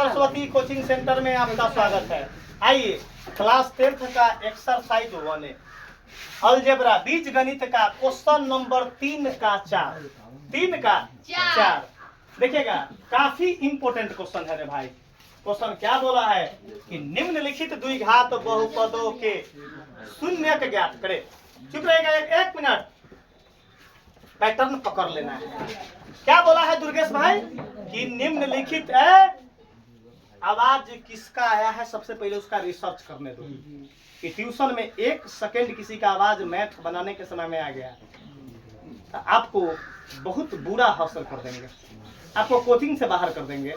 Saraswati coaching centre में आपका स्वागत है। आइए, क्लास 10th का एक्सरसाइज 1 है, अलजेब्रा बीज गणित का क्वेश्चन नंबर 3 का 4 देखिएगा। काफी इंपोर्टेंट क्वेश्चन है रे भाई। क्वेश्चन क्या बोला है कि निम्नलिखित द्विघात बहुपदों के शून्यक ज्ञात करे। चुप रहेगा, एक मिनट, पैटर्न पकड़ लेना है। क्या बोला है दुर्गेश भाई कि निम्नलिखित आवाज किसका आया है, सबसे पहले उसका रिसर्च करने दो कि ट्यूशन में 1 सेकंड किसी का आवाज मैथ बनाने के समय में आ गया तो आपको बहुत बुरा हासिल कर देंगे, आपको कोचिंग से बाहर कर देंगे,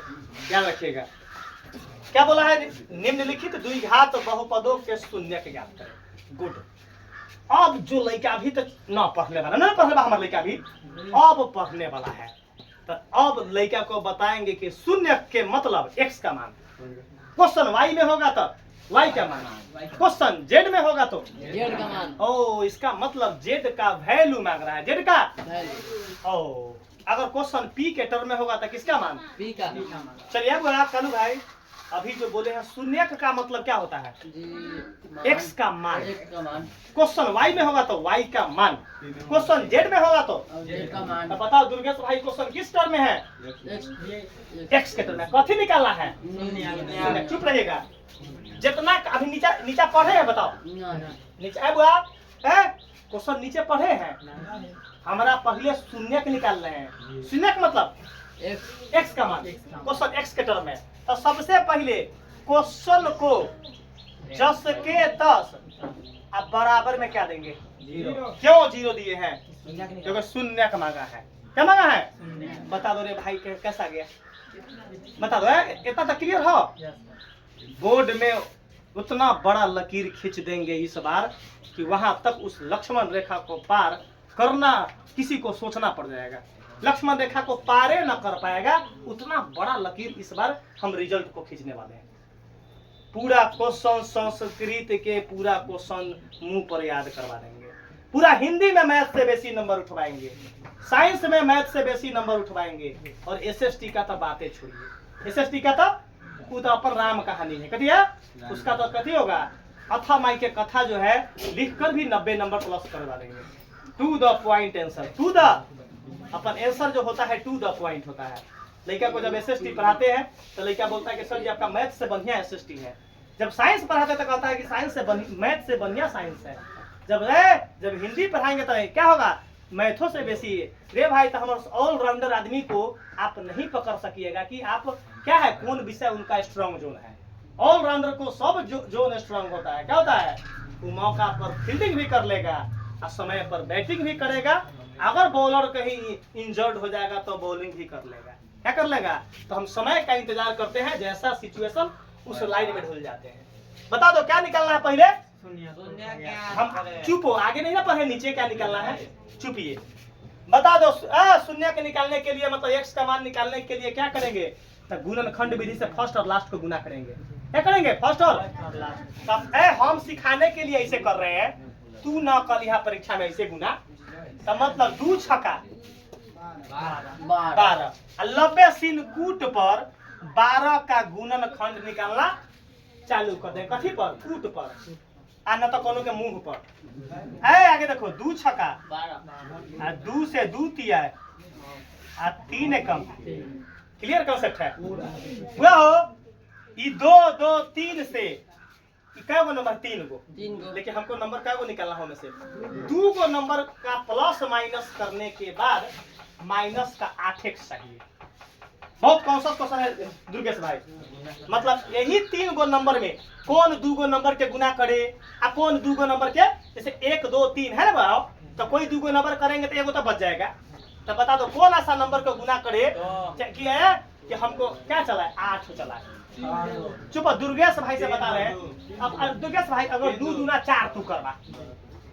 ध्यान रखिएगा। क्या बोला है, निम्नलिखित द्विघात बहुपदों के शून्य के ज्ञात करें। गुड। अब जो लड़का अभी तक ना पढ़ने वाला, ना पढ़ने वाला हमारा लड़का भी अब पढ़ने वाला है, तो अब लड़का को बताएंगे कि शून्य के मतलब x का मान। क्वेश्चन y में होगा तो y का मान, क्वेश्चन z में होगा तो z का मान। ओ, इसका मतलब z का वैल्यू मांग रहा है, z का वैल्यू। ओ, अगर क्वेश्चन p के टर्म में होगा तो किसका मान, p का मान। चलिए अब आप कालू भाई अभी जो बोले हैं शून्य का मतलब क्या होता है, x का मान। क्वेश्चन y में होगा तो y का मान, क्वेश्चन z में होगा तो z का मान। बताओ दुर्गेश भाई क्वेश्चन किस टर्म में है, x के टर्म में। कथी निकालना है, चुप रहिएगा। जितना अभी नीचा पढ़े हैं बताओ, नीचे क्वेश्चन नीचे पढ़े हैं, हमारा पहले शून्य निकाल रहे हैं। शून्य मतलब x का मान, क्वेश्चन x के टर्म में। तो सबसे पहले क्वेश्चन को 10 के 10 अब बराबर में क्या देंगे, 0। क्यों 0 दिए हैं, क्योंकि शून्य का मांगा है। क्या मांगा है, बता दो रे भाई कैसा गया, बता दो। इतना तो क्लियर हो। बोर्ड में उतना बड़ा लकीर खींच देंगे इस बार कि वहां तक उस लक्ष्मण रेखा को पार करना किसी को सोचना पड़ जाएगा। लक्ष्मण रेखा को पारे न कर पाएगा, उतना बड़ा लकीर इस बार हम रिजल्ट को खींचने वाले हैं। पूरा क्वेश्चन संस्कृत के पूरा क्वेश्चन मुंह पर याद करवा देंगे। पूरा हिंदी में मैथ से बेसी नंबर उठवाएंगे, साइंस में मैथ से बेसी नंबर उठवाएंगे, और एसएसटी का तो बातें छोड़िए। एसएसटी का तो अपन राम कहानी है, कथी है उसका, तो कथी होगा, अथा माई के कथा जो है लिखकर भी 90 नंबर प्लस करवा देंगे। To the point answer, to the अपन आंसर जो होता है टू द पॉइंट होता है। लड़का को जब एसएसटी पढ़ाते हैं तो लड़का बोलता है कि सर जी आपका मैथ से बढ़िया एसएसटी है। जब साइंस पढ़ाते तो कहता है कि साइंस से मैथ से बढ़िया साइंस है। जब हिंदी पढ़ाएंगे तो क्या होगा, मैथों से बेसी। रे भाई, तो हमारे ऑलराउंडर आदमी को आप नहीं पकड़ सकिएगा कि आप क्या है, कौन विषय उनका स्ट्रॉन्ग जोन है। ऑलराउंडर को सब जोन स्ट्रॉन्ग होता है। क्या होता है, वो मौका पर फील्डिंग भी कर लेगा और समय पर बैटिंग भी करेगा। अगर बॉलर कहीं इंजर्ड हो जाएगा तो बॉलिंग भी कर लेगा। क्या कर लेगा, तो हम समय का इंतजार करते हैं, जैसा सिचुएशन उस लाइन में ढुल जाते हैं। बता दो क्या निकलना है पहले, हम चुप हो, आगे नहीं ना पढ़े, नीचे क्या निकलना है, चुपिए। बता दो शून्य के निकालने के लिए, मतलब x का मान निकालने के लिए क्या करेंगे, तो गुणनखंड विधि से फर्स्ट और लास्ट को गुना करेंगे। क्या करेंगे, फर्स्ट और लास्ट। हम सिखाने के लिए ऐसे कर रहे हैं, तू ना कल यहाँ परीक्षा में ऐसे गुना, तो मतलब 2 छक्का 12, 90 सिनकूट पर 12 का गुणनखंड निकालना चालू कर दे। कथी पर, कूट पर, आ न तो कोनो के मुंह पर। आगे देखो, 2 छक्का 12, 2 से 2 तिया, 3 कम। क्लियर कंसेप्ट है पूरा हो। 2 2 3 से क्या गो नंबर, 3 गो, लेकिन हमको नंबर क्या गो निकालना होने से 2 गो नंबर का प्लस माइनस करने के बाद माइनस का 8x चाहिए। बहुत कॉन्सेप्ट क्वेश्चन है दुर्गेश भाई। मतलब यही 3 गो नंबर में कौन 2 गो नंबर के गुना करे, आ कौन 2 गो नंबर के, जैसे 1 2 3 है ना बताओ, तो कोई 2 गो नंबर करेंगे तो एगो तो बच जाएगा। तो बता दो कौन ऐसा नंबर को गुना करे कि हमको क्या चला है, 8 चला है। चुप, दुर्गेश भाई से बता रहे हैं। अब दुर्गेश भाई अगर 2 दूना 4 तू करवा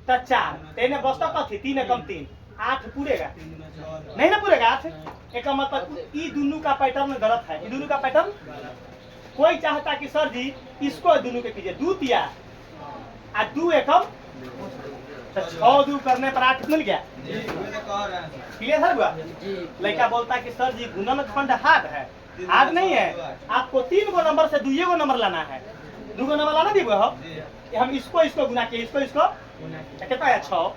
तो 4 तेने बचता कथी, 3 कम 3 8 पूरेगा नहीं ना, पूरेगा 8। एक मतलब ये दोनों का पैटर्न गलत है, ये दोनों का पैटर्न। कोई चाहता कि सर जी इसको दोनों के कीजिए, 2 तिया आ 2 एकम, तो 6 2 करने पर 8 मिल गया। क्लियर है हुआ। लड़का बोलता है कि सर जी गुणनखंड हार्ड है, आठ नहीं है, आपको 3 गो नंबर से 2 गो नंबर लाना है। 2 गो नंबर लाना दी हो, हम इसको गुना किए, इसको कितना है 6,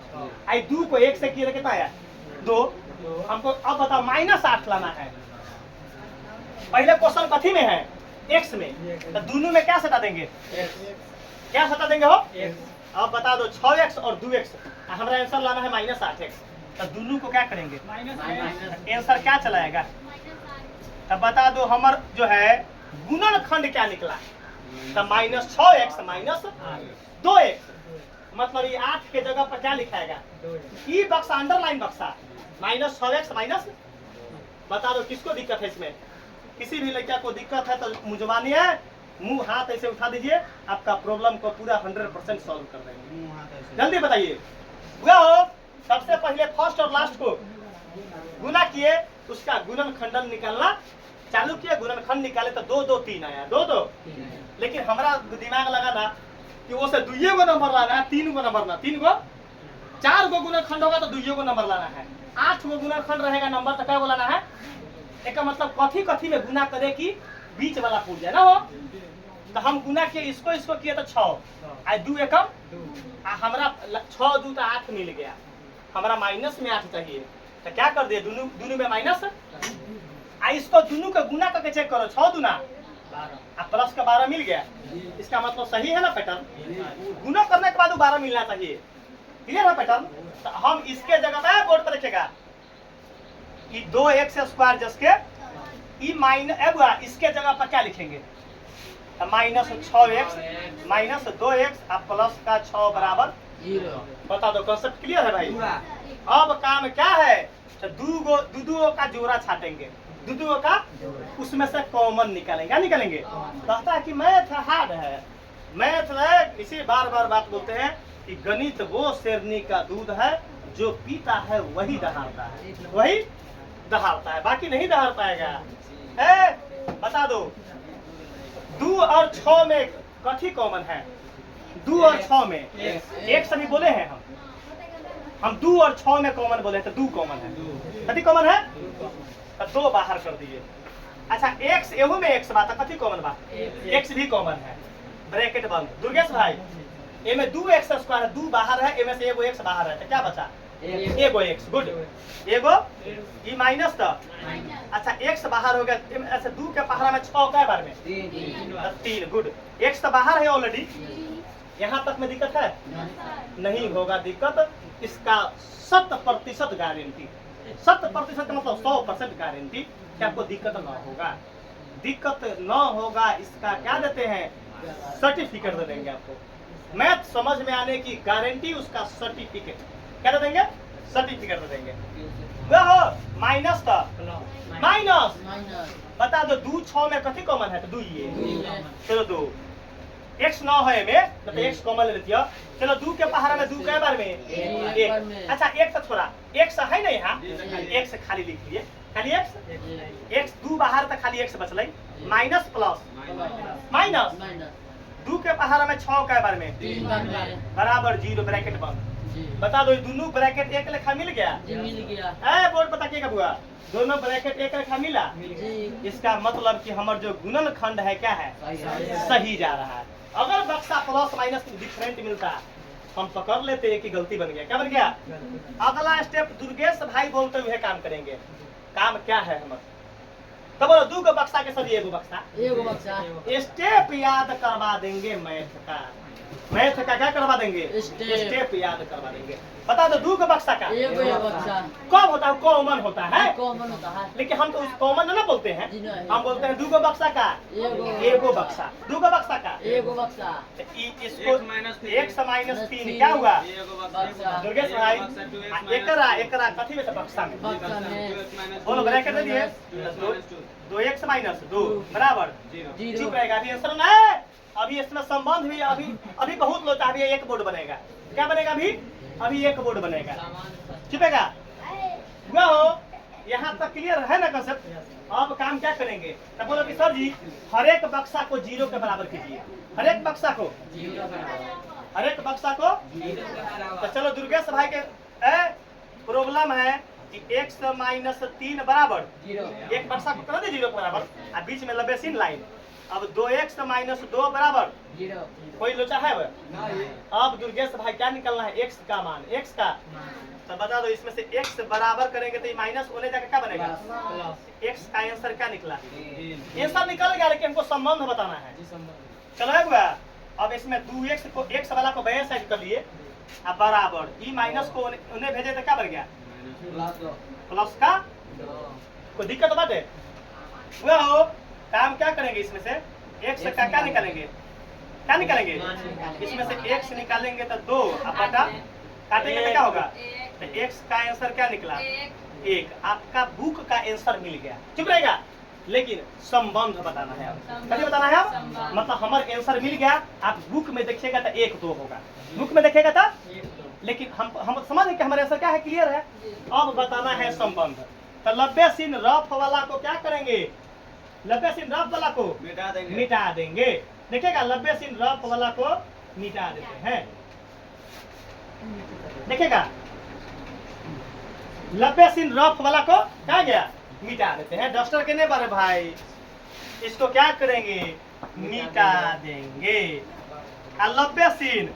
आई 2 को 1 से किए कितना है 2। हमको अब बताओ -8 लाना है। पहले क्वेश्चन कथी में है, x में, तो दोनों में क्या सटा देंगे, क्या सटा देंगे हो। अब बता दो 6x और 2x, हमारा आंसर लाना है -8x, तो दोनों को क्या करेंगे, आंसर क्या चलाएगा। तब बता दो हमार जो है गुणनखंड क्या निकला, तो -6x - 2x, मतलब ये 8 के जगह पर क्या लिखाएगा, ई बक्सा अंडरलाइन बक्सा -6x बता दो किसको दिक्कत है इसमें, किसी भी लड़का को दिक्कत है तो मुझमानिए, मुंह हाथ ऐसे उठा दीजिए, आपका प्रॉब्लम को पूरा 100% सॉल्व कर देंगे। जल्दी बताइए, हुआ हो। सबसे पहले फर्स्ट और लास्ट को गुना किए, उसका गुणनखंडन निकालना चालू किया, गुणनखंड निकाले तो 2 2 3 आया, 2 2। लेकिन हमारा दिमाग लगा था कि वो से 2 गो नंबर लाना है, 3 गो नंबर ना, 3 गो 4 गो गुणनखंड होगा तो 2 गो नंबर लाना है, 8 गो गुणनखंड रहेगा नंबर तो क्या बोलाना है। एक मतलब कथी कथी में गुना करे कि बीच वाला पूछ जाए ना हो। तो हम गुना किए, इसको किए तो 6 आई 2 एकम, हमारा 6 2 तो 8 मिल गया, हमारा माइनस में 8 चाहिए, तो क्या कर दिए दोनों में माइनस। इसको दोनों का गुना करके चेक करो, 6 दूना 12, प्लस का 12 मिल गया, इसका मतलब सही है ना पैटर्न। गुना करने के बाद 12 मिलना चाहिए, क्लियर है पैटर्न। तो हम इसके जगह पे बोर्ड पर लिखेगा कि 2x² जसके ई माइनस, इसके जगह पर क्या लिखेंगे, -6x - 2x प्लस का 6 बराबर 0। बता दो कॉन्सेप्ट क्लियर है भाई। अब काम क्या है, तो 2 का जोड़ा छाटेंगे, 2 का उसमें से कॉमन निकालेंगे, क्या निकालेंगे। कहता है कि मैथ हार्ड है, मैथ है, इसी बार बात बोलते हैं कि गणित वो शेरनी का दूध है, जो पीता है वही दहाड़ता है, वही दहाड़ता है, बाकी नहीं दहाड़ पाएगा। बता दो 2 और 6 में कथी कॉमन है, 2 और 6 में एक सभी बोले हैं हम 2 और 6 में कॉमन बोले तो 2 कॉमन है, कथी कॉमन है, तो 2 बाहर कर दिए। अच्छा x एहू में x बात कथी कॉमन बा, x भी कॉमन है, ब्रैकेट बंद। दुर्गेश भाई ए में 2x² है, 2 बाहर है, ए में से एगो x बाहर है, तो क्या बचा, एगो x, गुड, एगो ई माइनस था। अच्छा x बाहर हो गया, ऐसे 2 के पहाड़ा में 6 का बार में 3, गुड, x तो बाहर है ऑलरेडी, यहाँ तक में दिक्कत है नहीं होगा दिक्कत। इसका 100% गारंटी, 100% का मतलब 100% गारंटी कि आपको दिक्कत ना होगा, दिक्कत ना होगा। इसका क्या देते हैं, सर्टिफिकेट दे देंगे आपको, मैथ समझ में आने की गारंटी, उसका सर्टिफिकेट क्या दे देंगे, सर्टिफिकेट दे देंगे। वह माइनस का माइनस, बता दो 2 6 में कथी कॉमन है, तो 2 ये, चलो 2 x 9 है में, तो x कॉमन ले लेती है। चलो 2 के पहाड़ा में 2 के बार में 1, अच्छा 1 तो छोड़ा, x है ना यहाँ, x खाली लिख लिए, खाली x 2 बाहर तो खाली x बचल, माइनस प्लस माइनस 2 के पहाड़ा में 6 के बार में बराबर 0, ब्रैकेट बंद। बता दो दोनों ब्रैकेट एक लेखा मिल गया, मिल गया, बोर्ड पता क्या हुआ, दोनों ब्रैकेट एक लेखा मिला। इसका मतलब कि हमारा जो गुणनखंड है क्या है, सही जा रहा है। अगर बक्सा प्लस माइनस डिफरेंट मिलता हम पकड़ लेते कि गलती बन गया, क्या बन गया। अगला स्टेप दुर्गेश भाई बोलते हुए काम करेंगे, काम क्या है हमारा, तो बोलो 2 गो बक्सा के सभी एगो बक्सा, स्टेप याद करवा देंगे, मैथ का क्या करवा देंगे, स्टेप याद करवा देंगे। बता दो 2 गो बक्सा का कब होता है, कॉमन होता है, लेकिन हम तो उस कॉमन ना बोलते हैं, हम बोलते हैं 2 गो बक्सा का एगो बक्सा, 2 गो बक्सा का एगो बक्सा। इसको x - 3 क्या हुआ दुर्गेश भाई, एकरा कथी में बक्सा में बोलो, ब्रैकेट दे दिए, 2x - 2 बराबर 0, चुप रहेगा। अभी आंसर ना है, अभी इसमें संबंध भी अभी बहुत लोग, अभी एक बोर्ड बनेगा, क्या बनेगा, अभी एक बोर्ड बनेगा, चुपेगा हुआ हो। यहाँ तक क्लियर है ना कंसेप्ट। अब काम क्या करेंगे, तो बोलो कि सर जी हर एक बक्सा को 0 के बराबर कीजिए, हर एक बक्सा को, तो चलो दुर्गेश भाई के प्रॉब्लम है x माइनस 3 बराबर जीरो एक वर्षा को कर दे 0 के बराबर और बीच में लंबे सीन लाइन। अब 2x माइनस 2 बराबर जीरो कोई लोचा है वो? अब दुर्गेश भाई क्या निकलना है? x का मान, x का तो बता दो इसमें से x बराबर करेंगे तो ये माइनस होने जाकर क्या बनेगा? x का आंसर क्या निकला? आंसर निकल गया लेकिन हमको संबंध बताना है। चलो है बुआ, अब इसमें 2x को x वाला को बैलेंस साइड कर लिए अब बराबर ई माइनस को उन्हें भेजे तो क्या बन गया? प्लस का कोई दिक्कत बात है? वो हो काम क्या करेंगे इसमें से x का क्या निकालेंगे? क्या निकालेंगे? इसमें से x निकालेंगे तो 2 अब बटा काटेंगे तो क्या होगा? तो x का आंसर क्या निकला? 1। आपका बुक का आंसर मिल गया, चुप रहेगा। लेकिन संबंध बताना है, अब क्या बताना है? अब मतलब हमारा आंसर मिल गया, आप बुक में देखिएगा तो 1 2 होगा, बुक में देखिएगा तो। लेकिन हम समझ कि हमारा आंसर क्या है, क्लियर है। अब बताना है संबंध। तो लंबे सीन रफ वाला को क्या करेंगे? लंबे सीन रफ वाला को मिटा देंगे। देखिएगा लंबे सीन रफ वाला को मिटा देते हैं, देखिएगा लंबे सीन रफ वाला को क्या गया? मिटा देते हैं। डस्टर के नहीं बारे भाई, इसको क्या करेंगे? मिटा देंगे। लंबे सीन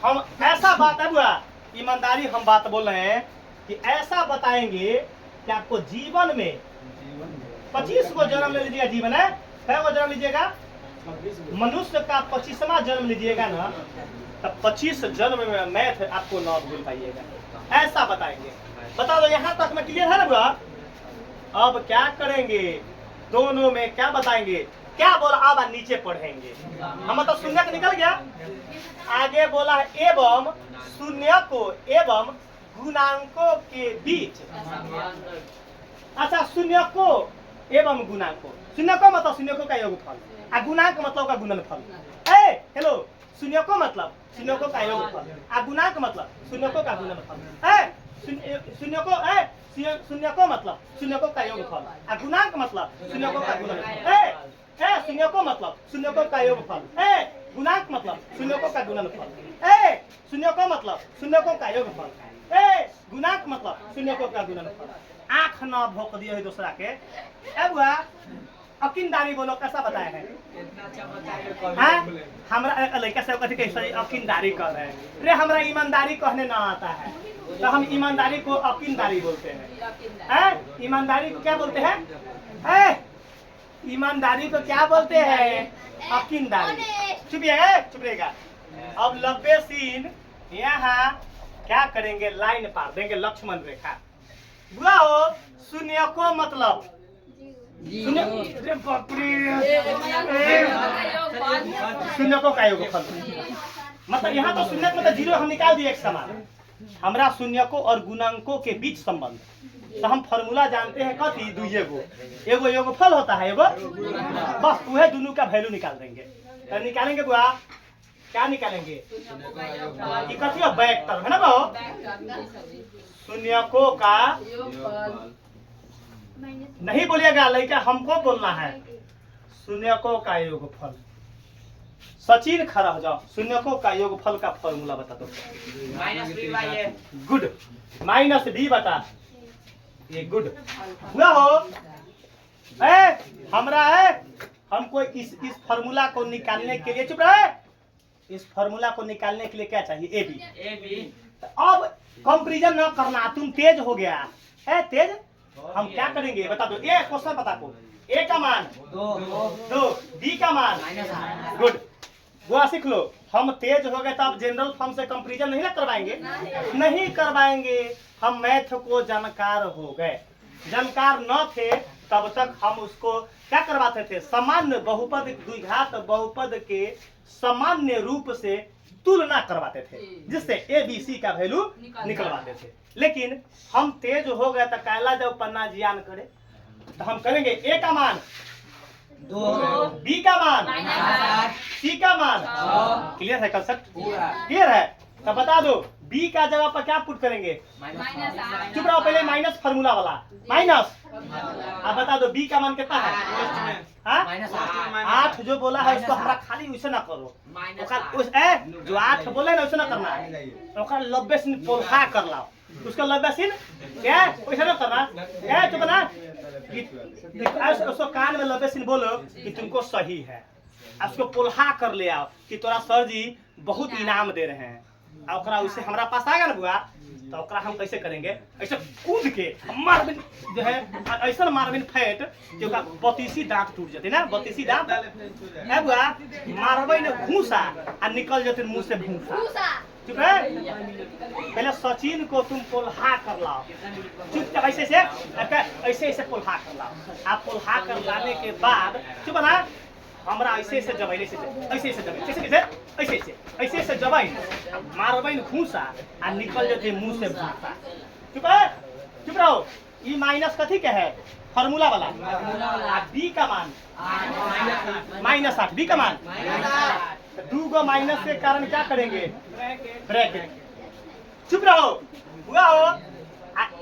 हम ऐसा बात है बुआ, ईमानदारी हम बात बोल रहे हैं कि ऐसा बताएंगे कि आपको जीवन में 25 को जन्म ले लीजिएगा, जीवन है कै को जन्म लीजिएगा? मनुष्य का 25वां जन्म लीजिएगा ना, तब 25 जन्म में मैथ आपको ना भूल पाइएगा, ऐसा बताएंगे। बता दो यहाँ तक में क्लियर है ना बुआ? अब क्या करेंगे? दोनों में क्या बताएंगे? क्या बोला? अब नीचे पढ़ेंगे हम, तो शून्य का निकल गया। आगे बोला है एवं शून्य को एवं गुणांकों के बीच। अच्छा, शून्य को एवं गुणांक को, शून्य को मतलब शून्य को का योगफल और गुणांक मतलब का गुणनफल। हेलो, शून्य को मतलब शून्य को का योगफल और गुणांक मतलब शून्य को का गुणनफल। शून्य को शून्य को मतलब शून्य को का योगफल और गुणांक मतलब शून्य को का गुणनफल। शून्य को मतलब शून्य को का योगफल, गुणांक मतलब शून्य को का गुणनफल। शून्य को मतलब शून्य को का योगफल, गुणांक मतलब शून्य को का गुणनफल। आँख न भोंक दिए है दूसरा के। अब अकिनदारी बोलो, कैसा बताया है? हमरा लड़का सब कथी कैसे अकिनदारी कर रहे हैं? अरे हमरा ईमानदारी कहने ना आता है, तो हम ईमानदारी को अकिनदारी बोलते हैं। ईमानदारी को क्या बोलते हैं? ईमानदारी को क्या बोलते हैं? अकिनदारी। चुप रहेगा। अब लंबे सीन यहाँ क्या करेंगे? लाइन पार देंगे, लक्ष्मण रेखा। बुआ हो, शून्य को मतलब शून्य को का योगफल मतलब यहाँ तो शून्य मतलब 0 हम निकाल दिए एक समान। हमरा शून्य को और गुणांकों के बीच संबंध, तो हम फॉर्मूला जानते हैं कथी? दुइये गो, एगो योगफल होता है, एगो बस वह दोनों का वैल्यू निकाल देंगे। तो निकालेंगे बुआ, क्या निकालेंगे? कथी है? वेक्टर है ना बो? शून्य को का नहीं बोलिएगा, लड़का हमको बोलना है। शून्य को का योगफल। सचिन खड़ा हो जाओ, शून्य को का योगफल का फॉर्मूला बता दो। गुड, माइनस बी बता ये गुड हुआ हो। हमरा है, हमको इस फॉर्मूला को निकालने के लिए, चुप रहे, इस फॉर्मूला को निकालने के लिए क्या चाहिए? A B. अब कंपैरिजन न करना, तुम तेज हो गया है। तेज हम क्या करेंगे बता दो? ए क्वेश्चन बता को, ए का मान 2, बी का मान गुड, वो सीख लो। हम तेज हो गए तो अब जनरल फॉर्म से कंपैरिजन नहीं करवाएंगे, नहीं करवाएंगे। हम मैथ को जानकार हो गए, जानकार न थे तब तक हम उसको क्या करवाते थे? सामान्य बहुपद द्विघात बहुपद के सामान्य रूप से तुलना करवाते थे, जिससे ए बी सी का वैल्यू निकलवाते थे। लेकिन हम तेज हो गए तो काला जब पन्ना जियान करे, तो हम करेंगे ए का मान 2, बी का मान 8, सी का मान। क्लियर है कंसेप्ट? क्लियर है? तो बता दो बी का जगह पर क्या पुट करेंगे? चुप रहो, पहले माइनस फार्मूला वाला माइनस। अब बता दो बी का मान कितना है? 8 जो बोला है उसको हमरा खाली वैसे ना करो, जो 8 बोले ना वैसे ना करना है, 90 से पोल्हा कर लाओ। उसका लंबा सीन क्या वैसा ना करना क्या चुप ना उसको कान में लंबे सीन बोलो कि तुमको सही है, उसको पुल्हा कर ले आओ कि तोरा सर जी बहुत इनाम दे रहे हैं। और उससे हमारा पास आएगा ना बुआ तो ओकरा हम कैसे करेंगे, ऐसे कूद के मारबिन जो है ऐसा मारबिन फैट जो का 32 दांत टूट जाते ना, 32 दांत है बुआ मारबे ने घूसा और निकल जाते मुंह से भूसा। चुप है, पहले सचिन को तुम पुल्हा कर लाओ, चुप ऐसे ऐसे पुल्हा कर लाओ। आप पुल्हा कर लाने के बाद चुप ना हमरा ऐसे जबाई ऐसे जबाई ऐसे जबाई मारबे घूसा आ निकल जाते मुंह से भूसा। चुप है, चुप रहो। ई माइनस कथी के है फार्मूला वाला, बी का मान -8, बी का मान 2 गो माइनस के कारण क्या करेंगे ब्रैकेट। चुप रहो हुआ हो।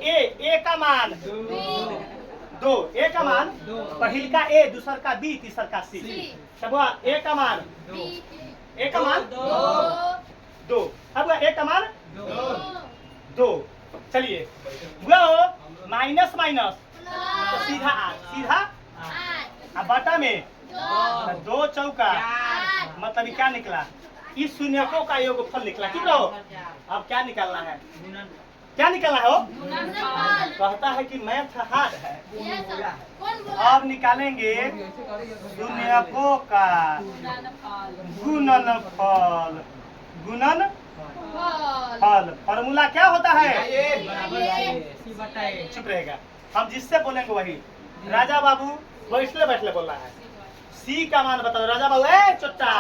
ए का मान 2, ए का मान पहिल का ए, दूसर का बी, तीसर का सी। तब ए का मान 2, अब ए का मान 2। चलिए हुआ हो माइनस तो सीधा 8 अब बटा में 2 चौका मतलब क्या निकला, इस शून्यकों का योगफल निकला। ठीक रहो। अब क्या निकालना है, क्या निकालना है? कहता है कि मैथ हार्ड है। अब निकालेंगे शून्यकों का गुणनफल। गुणनफल फॉर्मूला क्या होता है? चुप रहेगा, हम जिससे बोलेंगे वही। राजा बाबू बैठले बोल रहा है। सी का मान बताओ राजा बाबू। ए चुट्टा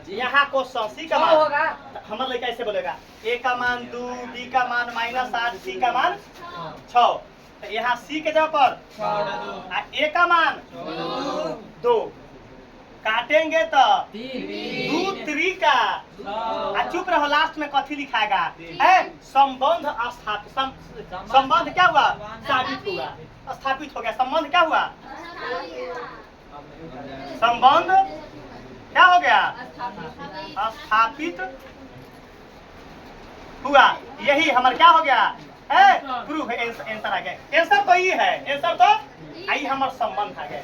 यहाँ क्वेश्चन सी का मान होगा, हमारे लड़का ऐसे बोलेगा। ए का मान 2, बी का मान -8, सी का मान 6। तो यहाँ सी के जगह पर ए का मान 2 काटेंगे तो 2 3 का। चुप रहो, लास्ट में कथी लिखाएगा? संबंध स्थापित। संबंध क्या हुआ? साबित हुआ, स्थापित हो गया। संबंध क्या हुआ? संबंध क्या हो गया? स्थापित हुआ। यही हमारा क्या हो गया? प्रूफ है, आंसर आ गया। आंसर तो ये है, आंसर तो आई हमारा संबंध आ गया।